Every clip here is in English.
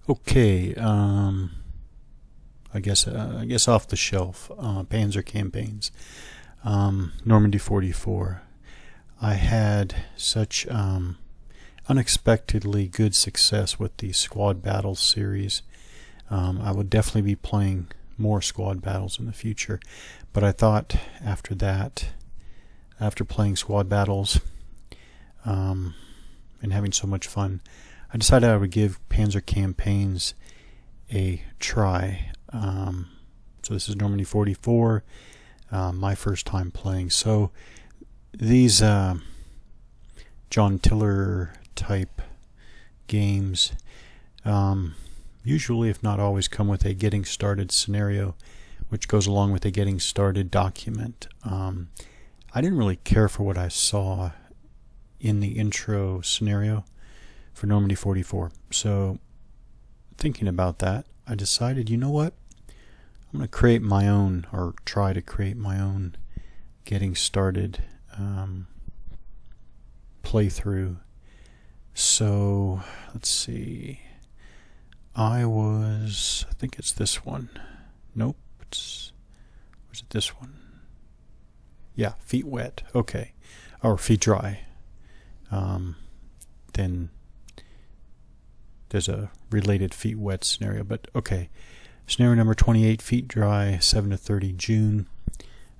Okay, I guess off the shelf, Panzer campaigns, Normandy 44. I had such unexpectedly good success with the Squad Battles series. I would definitely be playing more Squad Battles in the future, but I thought after that, after playing Squad Battles and having so much fun, I decided I would give Panzer campaigns a try. So this is Normandy 44, my first time playing. So these John Tiller type games usually, if not always, come with a getting started scenario, which goes along with a getting started document. I didn't really care for what I saw in the intro scenario for Normandy 44. So thinking about that, I decided, you know what? I'm going to create my own, or try to create my own getting started playthrough. So let's see. I think it's this one. Nope. Was it this one? Yeah, feet wet. Okay. Or feet dry. Then there's a related feet wet scenario, but okay. Scenario number 28, feet dry, 7 to 30 June.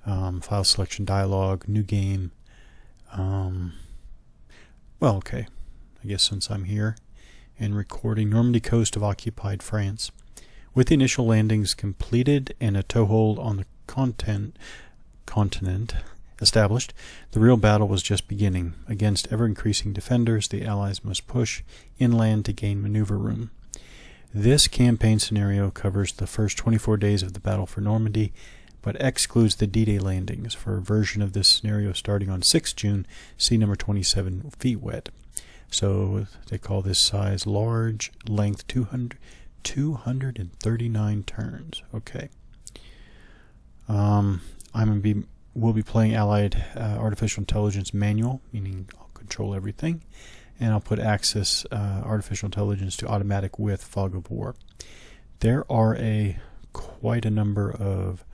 File selection dialog, new game. Well, okay. I guess since I'm here and recording, Normandy coast of occupied France. With the initial landings completed and a toehold on the continent established, the real battle was just beginning. Against ever-increasing defenders, the Allies must push inland to gain maneuver room. This campaign scenario covers the first 24 days of the battle for Normandy, but excludes the D-Day landings. For a version of this scenario starting on 6 June, see number 27, feet wet. So they call this size large, length 239 turns. Okay. We'll be playing Allied Artificial Intelligence Manual, meaning I'll control everything, and I'll put Axis Artificial Intelligence to automatic with Fog of War. There are quite a number of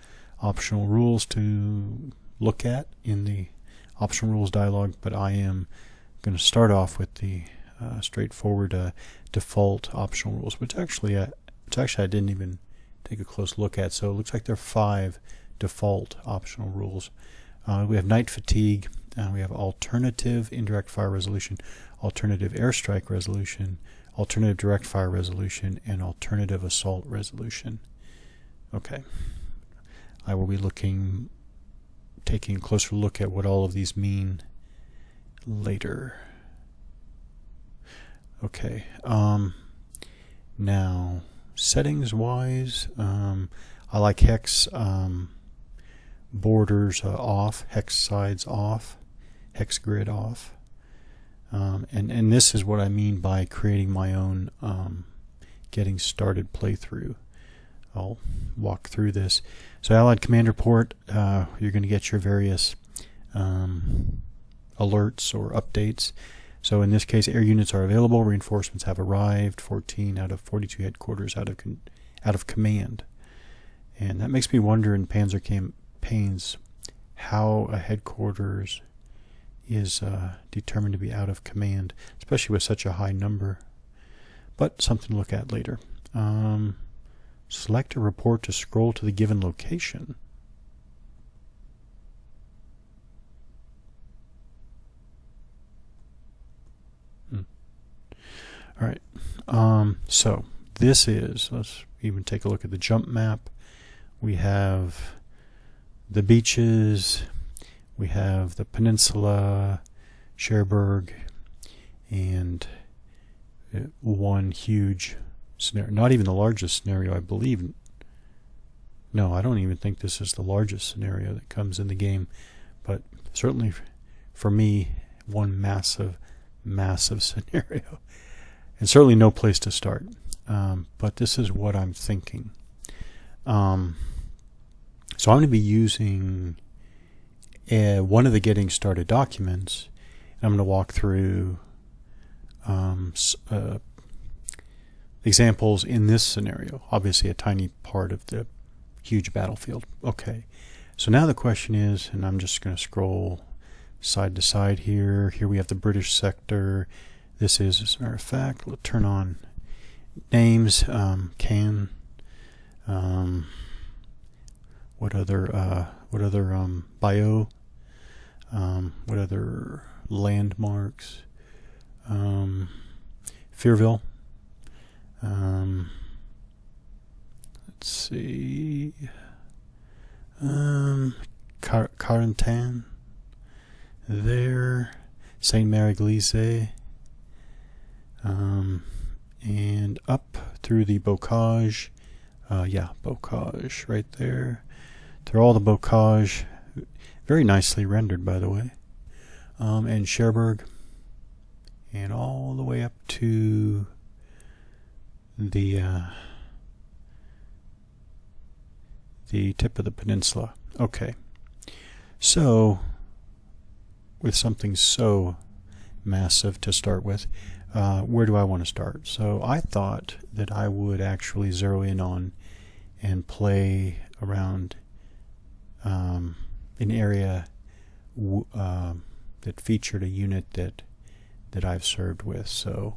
optional rules to look at in the optional rules dialog, but I am going to start off with the straightforward default optional rules, which actually I didn't even take a close look at. So it looks like there are 5 default optional rules. We have night fatigue, we have alternative indirect fire resolution, alternative airstrike resolution, alternative direct fire resolution, and alternative assault resolution. Okay. I will be taking a closer look at what all of these mean later. Okay. Now, settings wise, I like hex borders off, hex sides off, hex grid off. And this is what I mean by creating my own getting started playthrough. I'll walk through this. So Allied Commander Port, you're going to get your various alerts or updates. So in this case, air units are available, reinforcements have arrived, 14 out of 42 headquarters out of command. And that makes me wonder in Panzer campaigns how a headquarters is determined to be out of command, especially with such a high number. But something to look at later. Select a report to scroll to the given location. All right. So this is, let's even take a look at the jump map. We have the beaches, we have the peninsula, Cherbourg, and one huge scenario. Not even the largest scenario, I believe. No, I don't even think this is the largest scenario that comes in the game, but certainly for me, one massive scenario. And certainly no place to start. But this is what I'm thinking. So I'm going to be using one of the getting started documents. I'm going to walk through examples in this scenario. Obviously a tiny part of the huge battlefield. Okay, so now the question is, and I'm just going to scroll side to side here. Here we have the British sector. This is, as a matter of fact, we'll turn on names. What other bio? What other landmarks? Fearville. Let's see. Carentan. There. Saint Mary Glise. And up through the Bocage. Bocage right there. Through all the Bocage. Very nicely rendered, by the way. And Cherbourg. And all the way up to the tip of the peninsula. Okay. So, with something so massive to start with, where do I want to start? So I thought that I would actually zero in on and play around an area that featured a unit that I've served with. So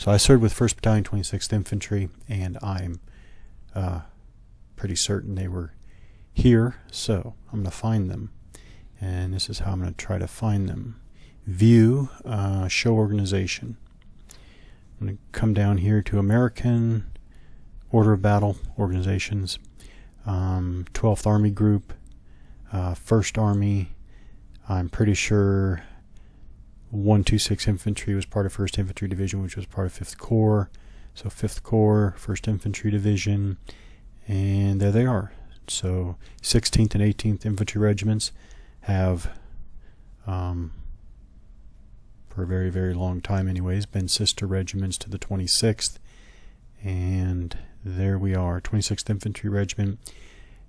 I served with 1st Battalion, 26th Infantry, and I'm pretty certain they were here. So I'm going to find them, and this is how I'm going to try to find them. View, show organization. I'm going to come down here to American Order of Battle organizations, 12th Army Group, 1st Army. I'm pretty sure 126 Infantry was part of 1st Infantry Division, which was part of 5th Corps. So 5th Corps, 1st Infantry Division, and there they are. So 16th and 18th Infantry Regiments have, for a very, very long time anyways, been sister regiments to the 26th. And there we are, 26th Infantry Regiment,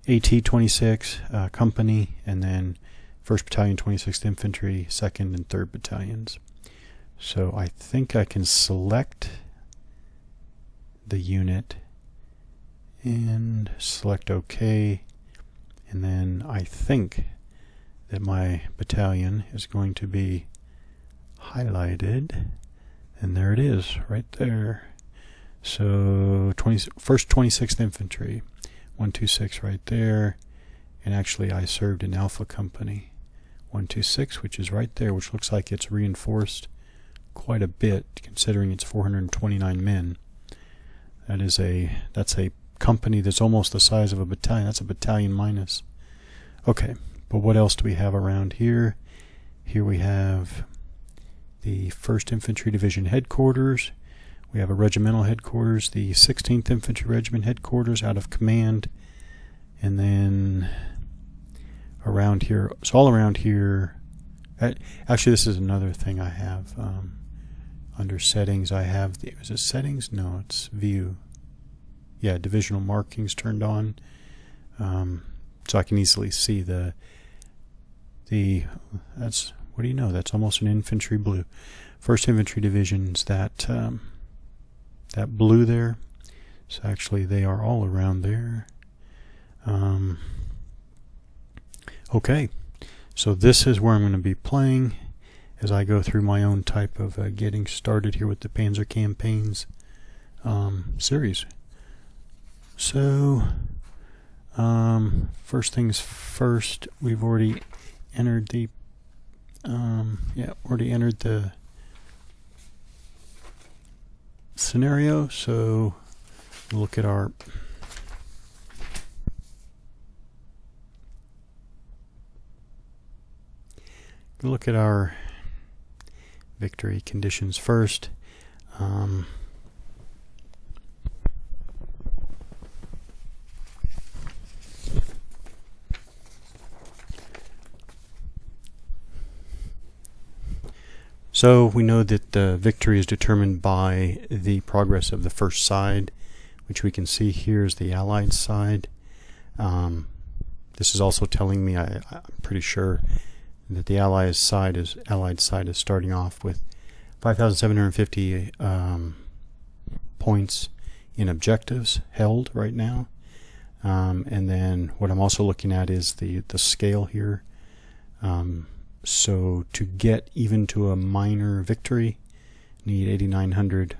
AT 26 Company, and then 1st Battalion, 26th Infantry, 2nd and 3rd Battalions. So I think I can select the unit and select OK, and then I think that my battalion is going to be highlighted, and there it is right there. So 1st 26th Infantry, 126 right there, and actually I served in Alpha Company 126, which is right there, which looks like it's reinforced quite a bit considering it's 429 men. That's a company that's almost the size of a battalion. That's a battalion minus. Okay, but what else do we have around here? Here we have the 1st Infantry Division headquarters. We have a regimental headquarters, the 16th Infantry Regiment headquarters out of command, and then around here, so all around here, actually this is another thing I have under settings. I have is it settings? No, it's view. Yeah, divisional markings turned on, so I can easily see that's, what do you know, that's almost an infantry blue. 1st Infantry Division's that blue there. So actually they are all around there. Okay, so this is where I'm going to be playing as I go through my own type of getting started here with the Panzer campaigns series. So first things first, we've already entered the scenario. So we'll look at our victory conditions first. So we know that victory is determined by the progress of the first side, which we can see here is the Allied side. This is also telling me, I'm pretty sure, that the Allied side is starting off with 5,750 points, in objectives held right now. And then what I'm also looking at is the scale here. So to get even to a minor victory, need 8,900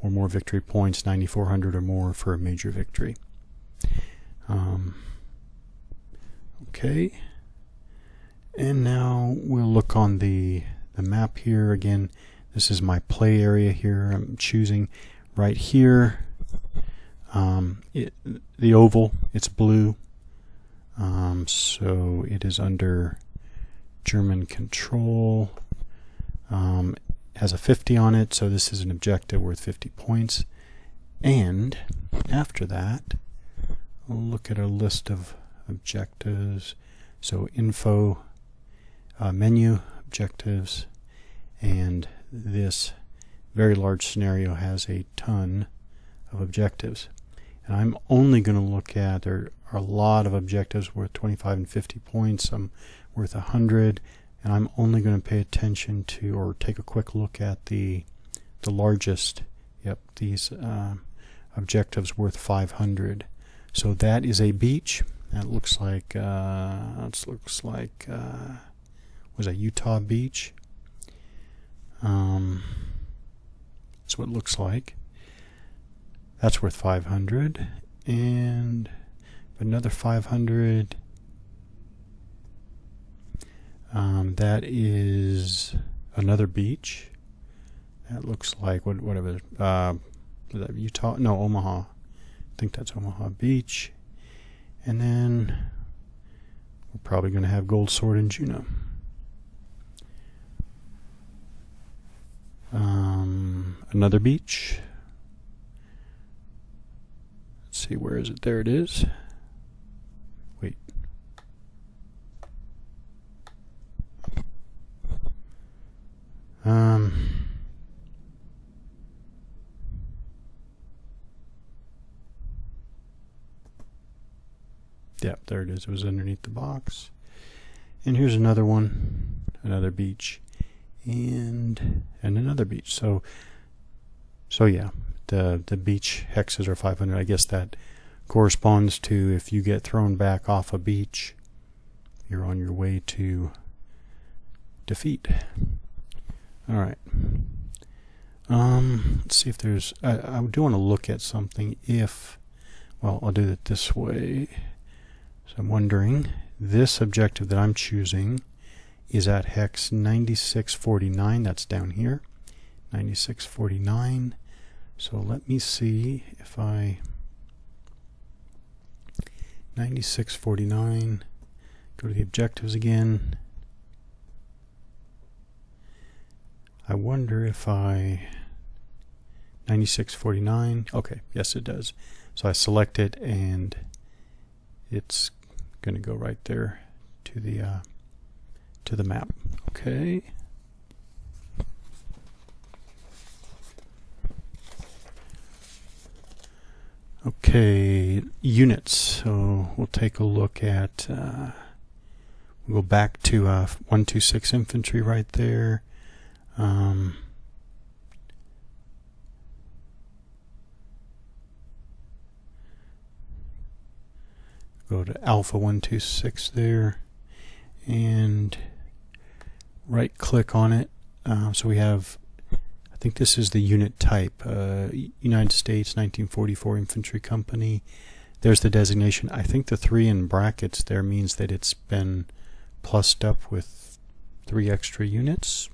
or more victory points, 9,400 or more for a major victory. Okay, and now we'll look on the map here. Again, this is my play area here. I'm choosing right here. The oval, it's blue, so it is under German control. Has a 50 on it, so this is an objective worth 50 points. And after that, we'll look at a list of objectives. So info, menu, objectives, and this very large scenario has a ton of objectives. And I'm only going to look at, there are a lot of objectives worth 25 and 50 points, some worth 100, and I'm only going to pay attention to, or take a quick look at the largest, these objectives worth 500. So that is a beach. That looks like, was a Utah beach. That's what it looks like. That's worth 500, and another 500. That is another beach. That looks like whatever. Was that Utah? No, Omaha. I think that's Omaha Beach. And then we're probably going to have Gold Sword in Juneau. Another beach. Let's see, where is it? There it is. Wait. Yep, there it is. It was underneath the box. And here's another one, another beach, and another beach. So yeah, the beach hexes are 500. I guess that corresponds to if you get thrown back off a beach, you're on your way to defeat. All right. Let's see if there's. I do want to look at something. Well, I'll do it this way. So I'm wondering, this objective that I'm choosing is at hex 9649. That's down here, 9649. So let me see if 9649, go to the objectives again. I wonder if 9649, okay, yes it does. So I select it and it's going to go right there to the map. Okay. Okay, units. So we'll take a look at, we'll go back to 126 infantry right there. Go to Alpha 126 there and right click on it. So we have, I think this is the unit type, United States 1944 Infantry Company. There's the designation. I think the 3 in brackets there means that it's been plussed up with 3 extra units.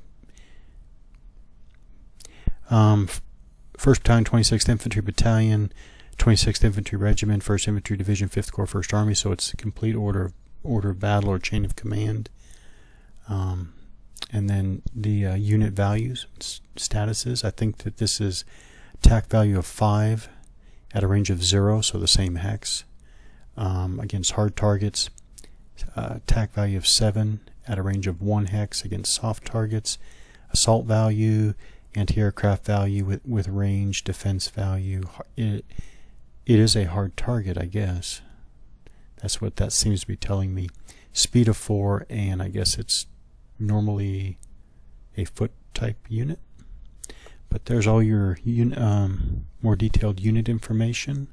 1st Battalion, 26th Infantry Battalion, 26th Infantry Regiment, 1st Infantry Division, 5th Corps, 1st Army. So it's a complete order of battle or chain of command. And then the unit values, statuses. I think that this is attack value of 5 at a range of 0, so the same hex, against hard targets. Attack value of 7 at a range of 1 hex against soft targets. Assault value, anti-aircraft value with range, defense value. It is a hard target, I guess. That's what that seems to be telling me. Speed of 4, and I guess it's normally a foot type unit. but there's all your more detailed unit information.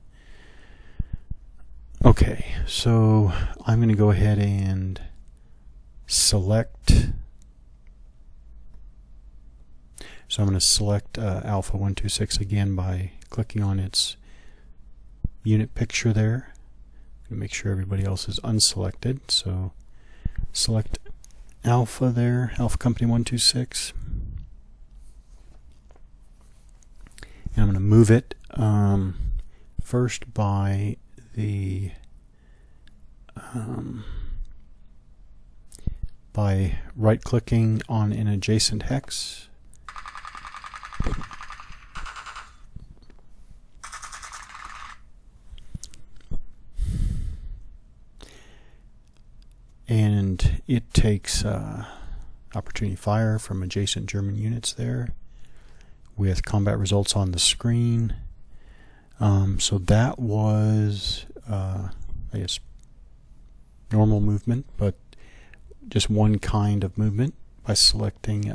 Okay, so I'm going to go ahead and select. So I'm going to select Alpha 126 again by clicking on its unit picture there. I'm going to make sure everybody else is unselected. So select Alpha there, Alpha Company 126. And I'm going to move it first by by right-clicking on an adjacent hex. And it takes opportunity fire from adjacent German units there with combat results on the screen. So that was, I guess, normal movement, but just one kind of movement by selecting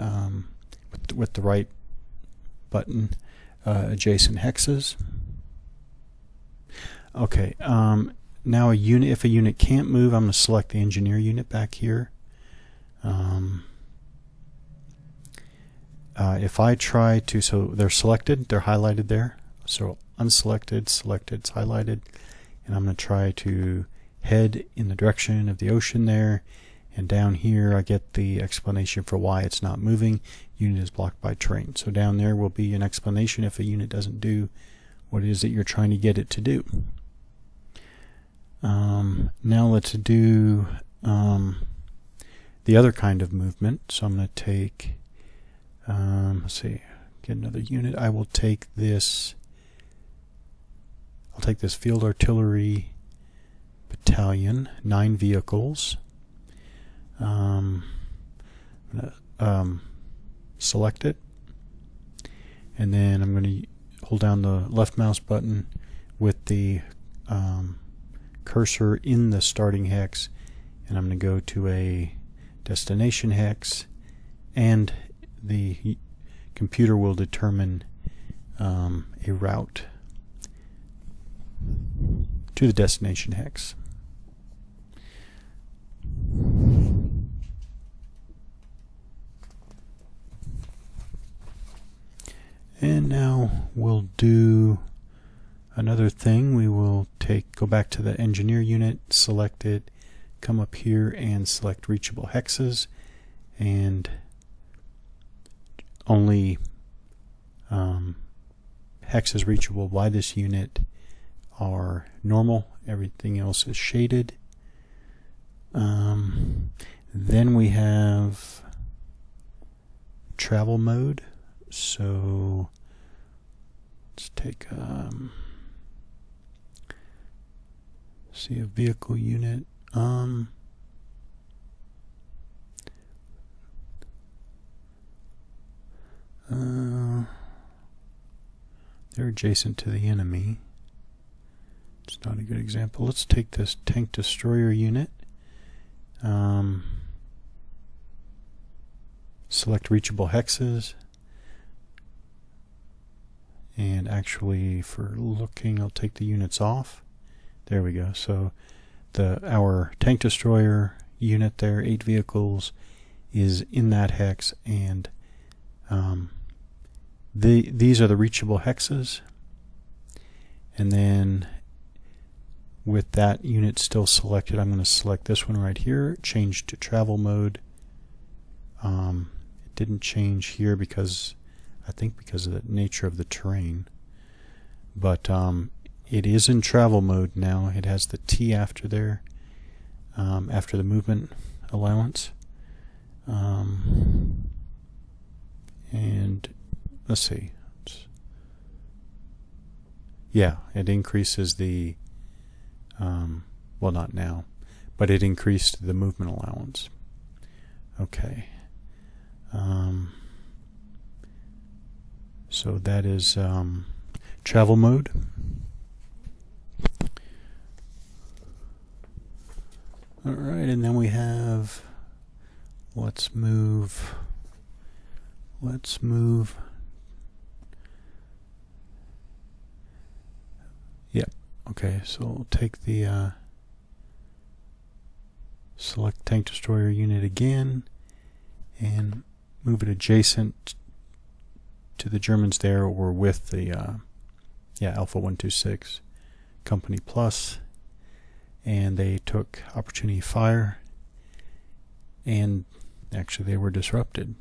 with the right button adjacent hexes. Okay, now if a unit can't move, I'm going to select the engineer unit back here. If I try to, so they're selected, they're highlighted there. So unselected, selected, it's highlighted, and I'm going to try to head in the direction of the ocean there, and down here I get the explanation for why it's not moving. Unit is blocked by terrain. So down there will be an explanation if a unit doesn't do what it is that you're trying to get it to do. Now let's do the other kind of movement. So I'm going to take, let's see, get another unit. I will take this. I'll take this field artillery battalion, 9 vehicles. I'm gonna select it, and then I'm going to hold down the left mouse button with the cursor in the starting hex, and I'm going to go to a destination hex, and the computer will determine a route to the destination hex. And now we'll do another thing. We will go back to the engineer unit, select it, come up here and select reachable hexes, and only hexes reachable by this unit are normal. Everything else is shaded. Then we have travel mode. So let's take see a vehicle unit. They're adjacent to the enemy. It's not a good example. Let's take this tank destroyer unit. Select reachable hexes, and actually for looking I'll take the units off. There we go. So our tank destroyer unit there, 8 vehicles, is in that hex, and these are the reachable hexes. And then with that unit still selected, I'm going to select this one right here, change to travel mode. It didn't change here because I think because of the nature of the terrain, but it is in travel mode now. It has the T after there, after the movement allowance, and let's see, yeah, it increases the well, not now, but it increased the movement allowance. Okay. So that is travel mode. Alright, and then we have, let's move Yep. Okay, so we'll take the select tank destroyer unit again and move it adjacent to the Germans there, or with the Alpha 126 Company Plus, and they took opportunity fire, and actually they were disrupted.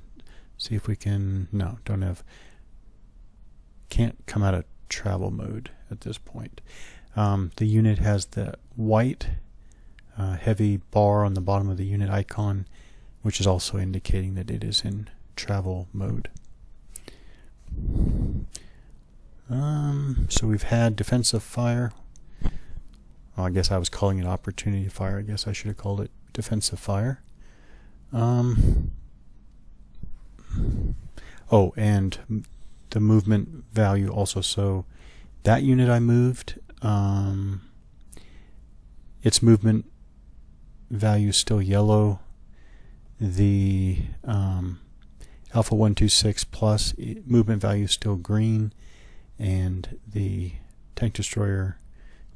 See if we can, no, can't come out of travel mode at this point. The unit has the white heavy bar on the bottom of the unit icon, which is also indicating that it is in travel mode. So we've had defensive fire. Well, I guess I was calling it opportunity fire. I guess I should have called it defensive fire. Oh, and the movement value also. So that unit I moved, its movement value is still yellow. The Alpha 126 Plus movement value is still green, and the tank destroyer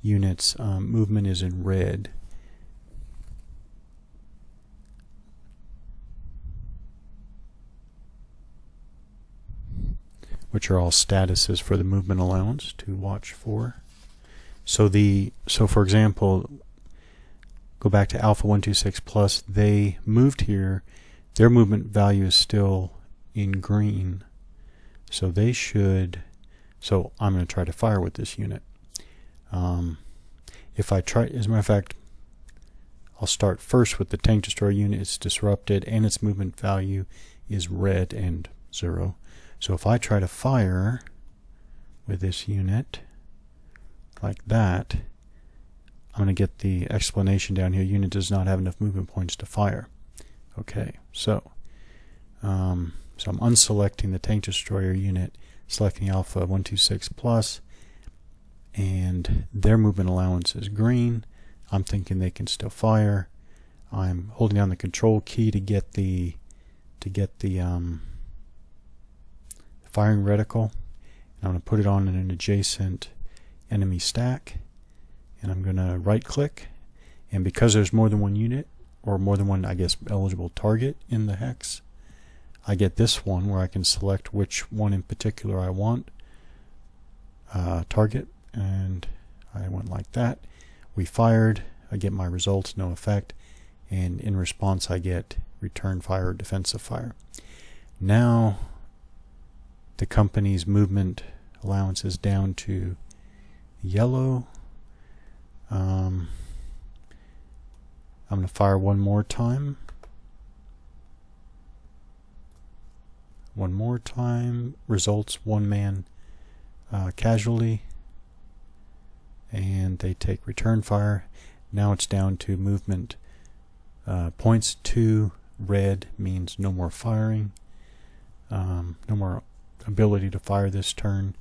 unit's movement is in red. Which are all statuses for the movement allowance to watch for. So for example, go back to Alpha 126 Plus, they moved here, their movement value is still in green. So they should, so I'm going to try to fire with this unit. If I try, as a matter of fact, I'll start first with the tank destroyer unit. It's disrupted and its movement value is red and 0. So if I try to fire with this unit like that, I'm going to get the explanation down here. Unit does not have enough movement points to fire. Okay, so I'm unselecting the tank destroyer unit, selecting Alpha 126 Plus, and their movement allowance is green. I'm thinking they can still fire. I'm holding down the control key to get the firing reticle. I'm going to put it on in an adjacent enemy stack, and I'm going to right click, and because there's more than one unit, or more than one, I guess, eligible target in the hex, I get this one where I can select which one in particular I want target, and I went like that. We fired, I get my results, no effect, and in response I get return fire or defensive fire. Now the company's movement allowance is down to yellow. I'm going to fire one more time. One more time. Results, one man casualty. And they take return fire. Now it's down to movement points 2. Red means no more firing. No more ability to fire this turn.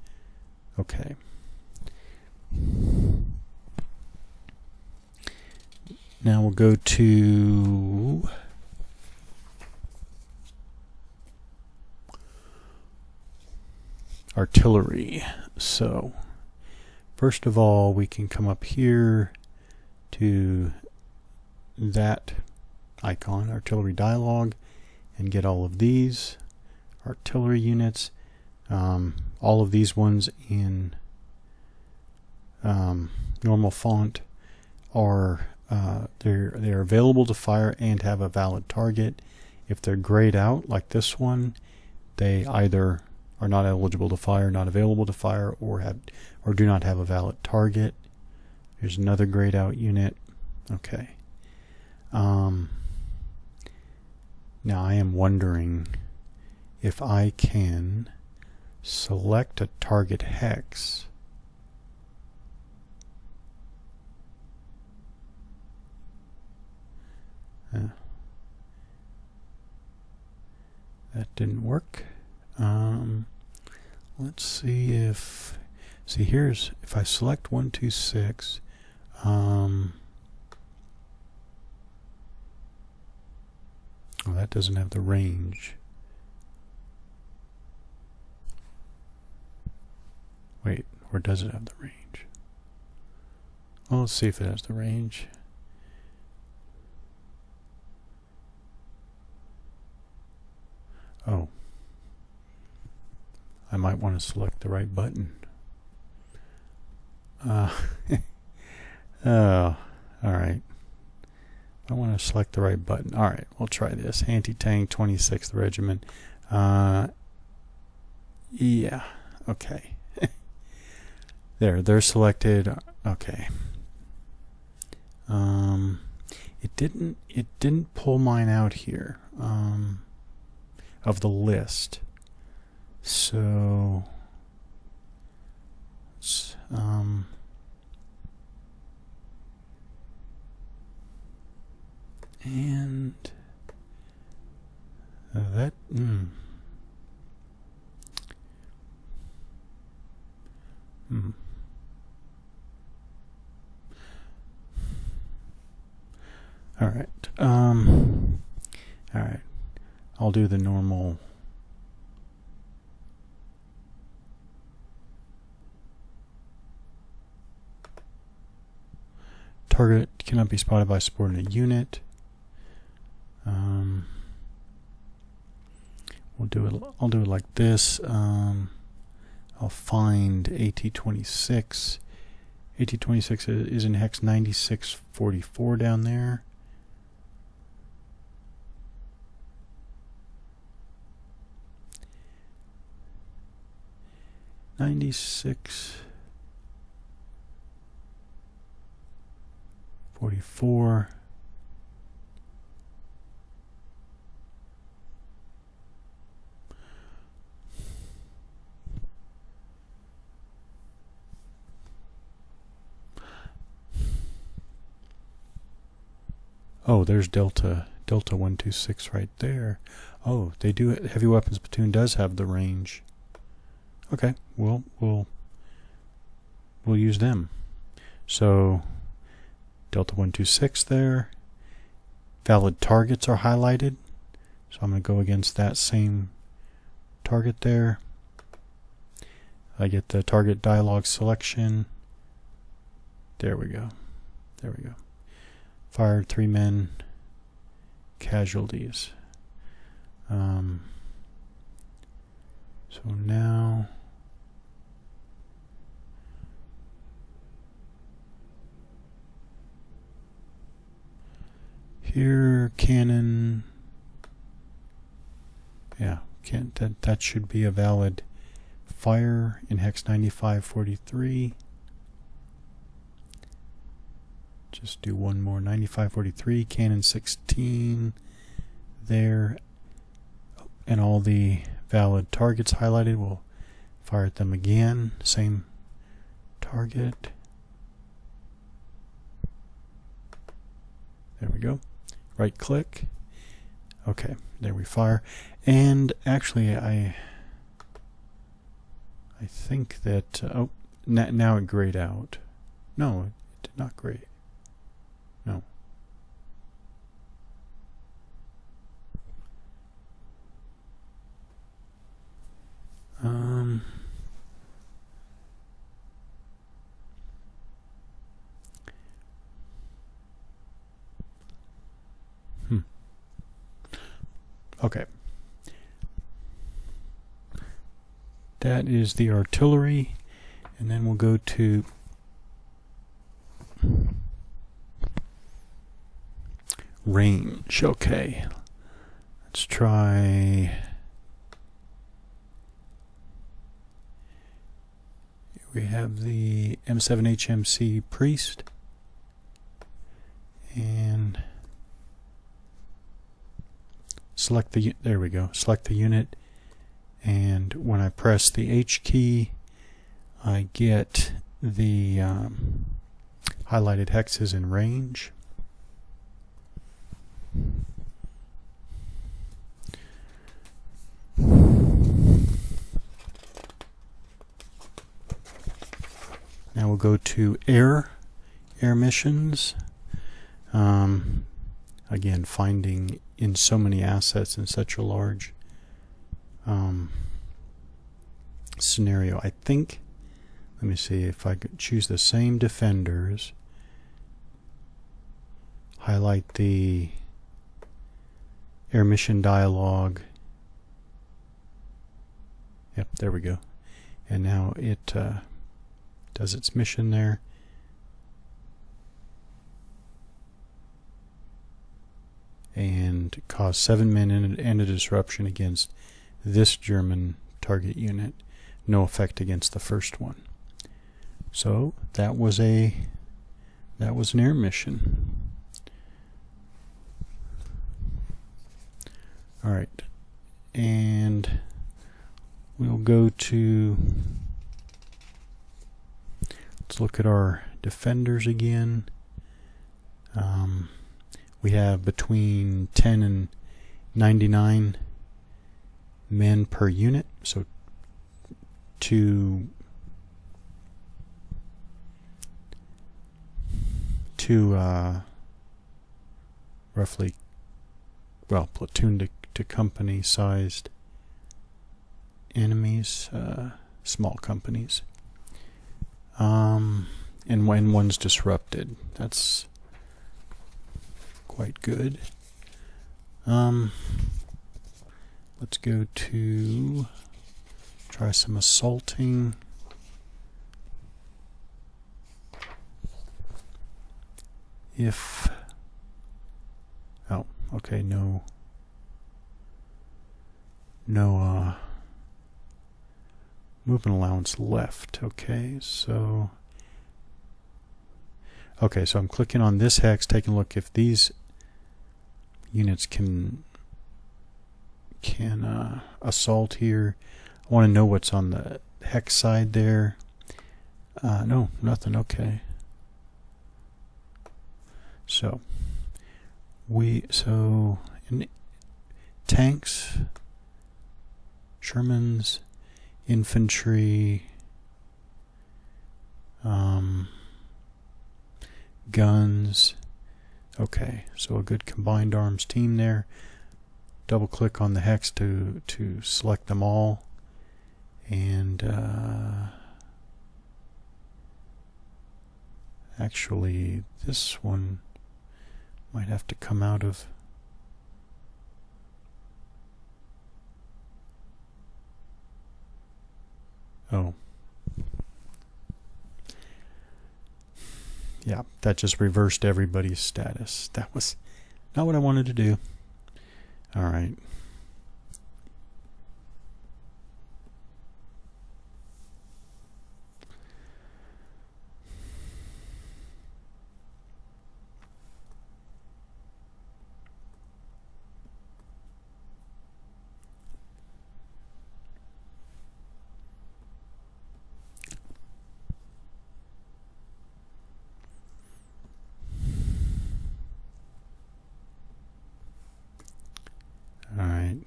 Okay. Now we'll go to artillery. So first of all, we can come up here to that icon, artillery dialog, and get all of these artillery units. All of these ones in normal font are they're available to fire and have a valid target. If they're grayed out like this one, they either are not eligible to fire, not available to fire, or do not have a valid target. Here's another grayed out unit. Okay. Now I am wondering if I can select a target hex. That didn't work. Let's see if here's if I select 126. Oh, that doesn't have the range. Wait, or does it have the range? Well, let's see if it has the range. Oh. I might want to select the right button. Oh, alright. I want to select the right button. Alright, we'll try this. Anti-tank 26th Regiment. Yeah, okay. They're selected. Okay. It didn't pull mine out here of the list. So and that all right. All right. I'll do the normal. Target cannot be spotted by subordinate unit. I'll do it like this. I'll find AT-26. AT-26 is in hex 9644 down there. '96 44. Oh, there's Delta 126 right there. Oh, they do. Heavy weapons platoon does have the range. Okay, we'll use them. So Delta 126 there. Valid targets are highlighted. So I'm going to go against that same target there. I get the target dialog selection. There we go. There we go. Fired 3 men. Casualties. So now here cannon, yeah, that should be a valid fire in hex 9543. Just do one more. 9543, cannon 16 there, and all the valid targets highlighted. We'll fire at them again. Same target. There we go. Right click. Okay, there we fire. And actually, I think that oh, now it grayed out. No, it did not gray. No. Okay. That is the artillery, and then we'll go to range. Okay. Let's try. We have the M7 HMC Priest, and select the, there we go, select the unit, and when I press the H key I get the highlighted hexes in range. Now we'll go to air missions. Again, finding in so many assets in such a large scenario. I think, let me see if I could choose the same defenders highlight the air mission dialog. Yep, there we go. And now it does its mission there. And caused 7 men and a disruption against this German target unit. No effect against the first one. So that was an air mission. All right, and we'll go to, let's look at our defenders again. We have between 10 and 99 men per unit, so two roughly, well, platoon to company sized enemies, small companies, and when one's disrupted, that's quite good. Let's go to try some assaulting. Oh, okay, no movement allowance left. Okay, so I'm clicking on this hex, taking a look if these units can assault here. I want to know what's on the hex side there. No, nothing. Okay. So in tanks, Shermans, infantry, guns. Okay, so a good combined arms team there. Double click on the hex to select them all, and actually this one might have to come out of. Oh. Yeah, that just reversed everybody's status. That was not what I wanted to do. All right. All right.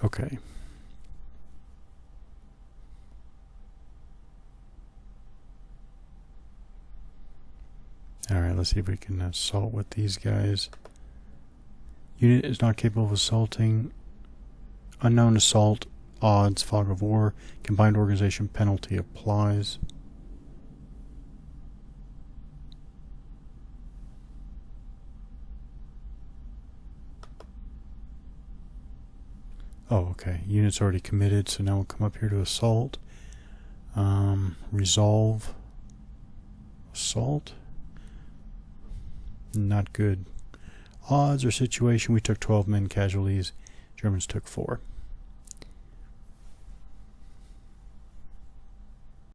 Okay. All right, let's see if we can assault with these guys. Unit is not capable of assaulting. Unknown assault odds, fog of war, combined organization penalty applies. Oh, okay. Unit's already committed, so now we'll come up here to assault. Resolve. Assault. Not good. Odds or situation, we took 12 men casualties. Germans took 4.